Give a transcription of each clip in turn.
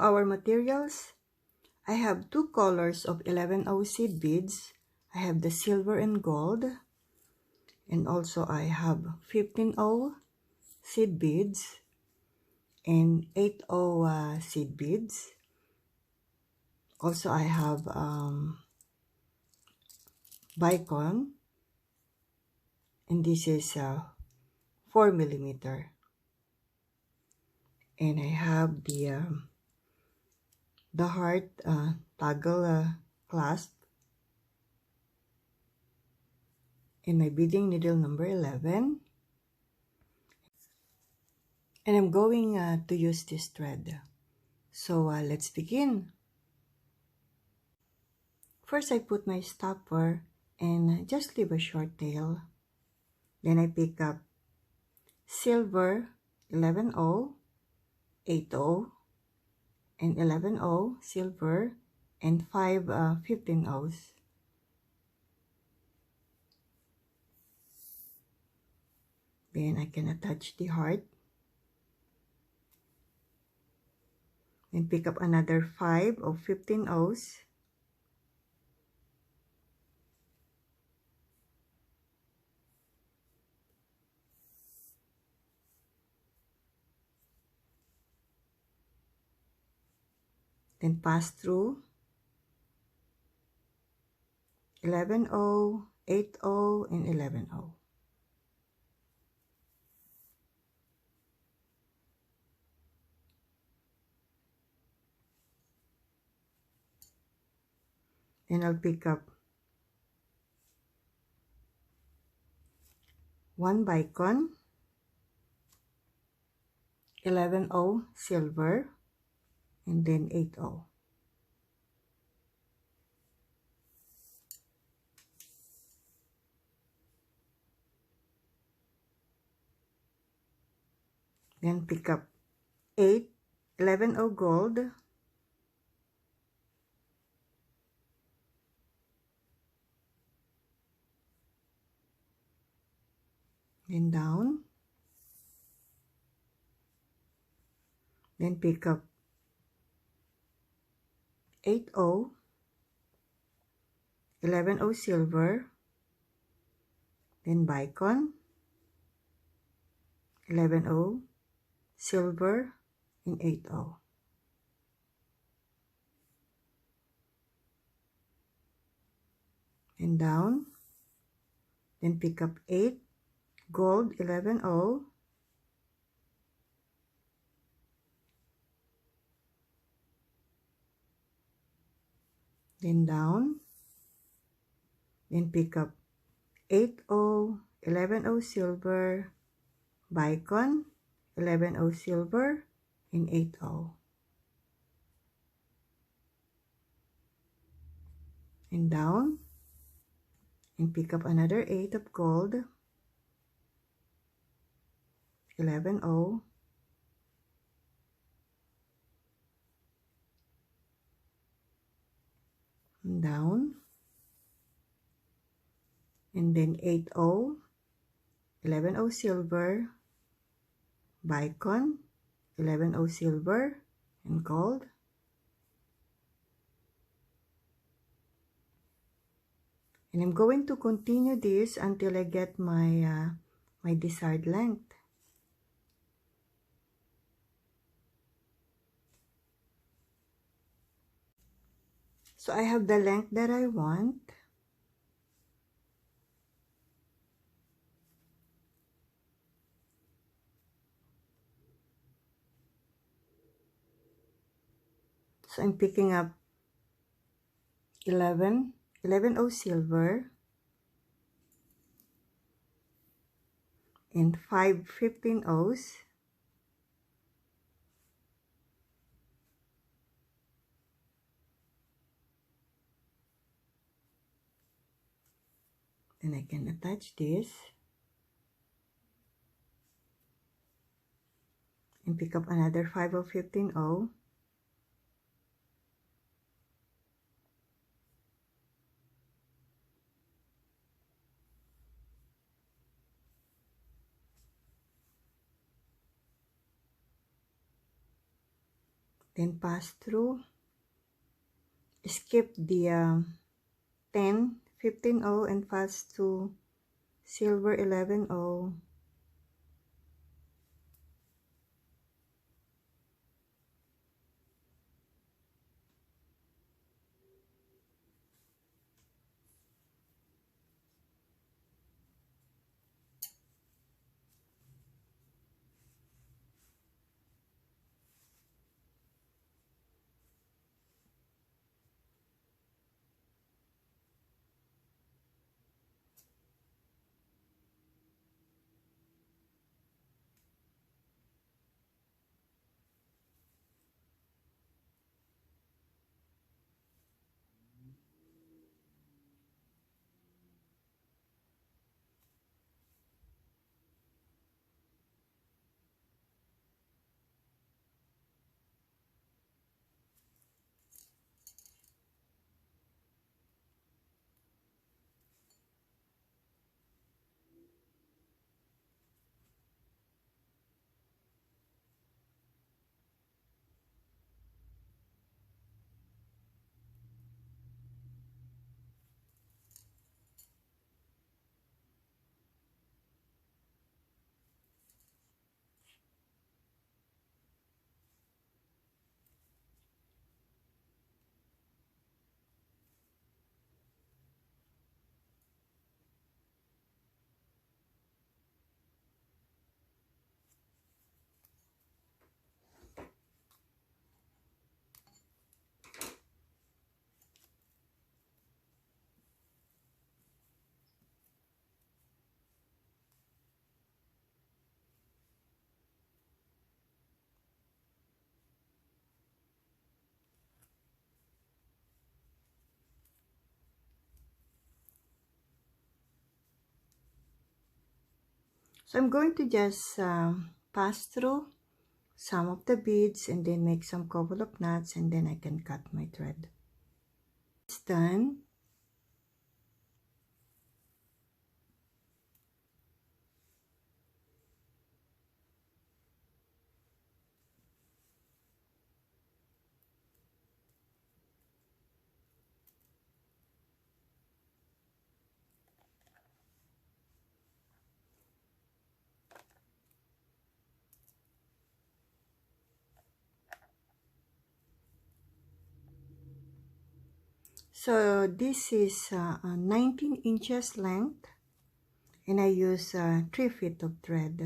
our materials, I have 2 colors of 11O seed beads. I have the silver and gold, and also I have 15O seed beads and 8O seed beads. Also I have bicone, and this is 4mm, and I have the heart toggle clasp, and my beading needle number 11, and I'm going to use this thread. So let's begin. First I put my stopper and just leave a short tail. Then I pick up silver 11O, 8O, and 11O silver, and 5 15Os. Then I can attach the heart. Then pick up another 5 of 15Os. Then pass through 11O, 8O, and 11O. Then I'll pick up 1 bicone, 11O silver, and then 8O. Then pick up 11O gold, then down, then pick up 8O, 11O silver, then bicone, 11O silver, and 8O. And down, then pick up 8 gold, 11O, then down, then pick up 8O, 11O silver, bicone, 11O silver, and 8O. And down, and pick up another 8 of gold, 11O, and down, and then 8O, 11O silver, bicone, 11O silver, and gold. And I'm going to continue this until I get my my desired length. So I have the length that I want. So I'm picking up 11O silver, and 5 15Os, then I can attach this and pick up another 5 of 15O, then pass through, skip the 10, 15-0 and pass to silver 11-0. So I'm going to just pass through some of the beads and then make some couple of knots, and then I can cut my thread. It's done. So this is 19 inches length, and I use 3 feet of thread.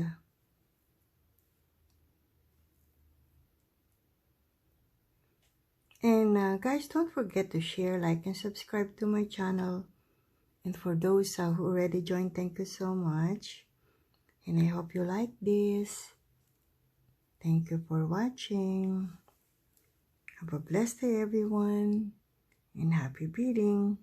And guys, don't forget to share, like, and subscribe to my channel. And for those who already joined, thank you so much. And I hope you like this. Thank you for watching. Have a blessed day, everyone, and happy beading.